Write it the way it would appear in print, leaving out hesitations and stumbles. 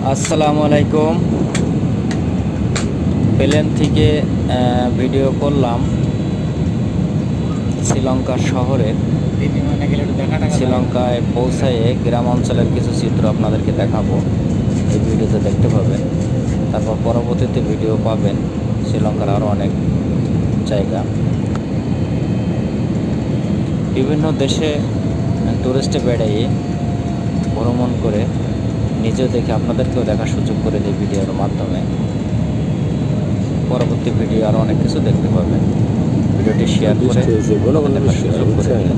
আসসালামু আলাইকুম। প্লেন থেকে ভিডিও করলাম শ্রীলঙ্কা শহরে। শ্রীলঙ্কায় পৌঁছায়ে গ্রাম অঞ্চলের কিছু চিত্র আপনাদেরকে দেখাবো, এই ভিডিওতে দেখতে পাবেন। তারপর পরবর্তীতে ভিডিও পাবেন শ্রীলঙ্কার আরও অনেক জায়গা। বিভিন্ন দেশে টুরিস্টে বেড়াইয়ে ভ্রমণ করে নিজেও দেখে আপনাদেরকেও দেখার সুযোগ করে দিই ভিডিওর মাধ্যমে। পরবর্তী ভিডিও আরও অনেক কিছু দেখতে পাবেন। ভিডিওটি শেয়ার করে দেখার সুযোগ করে দিন।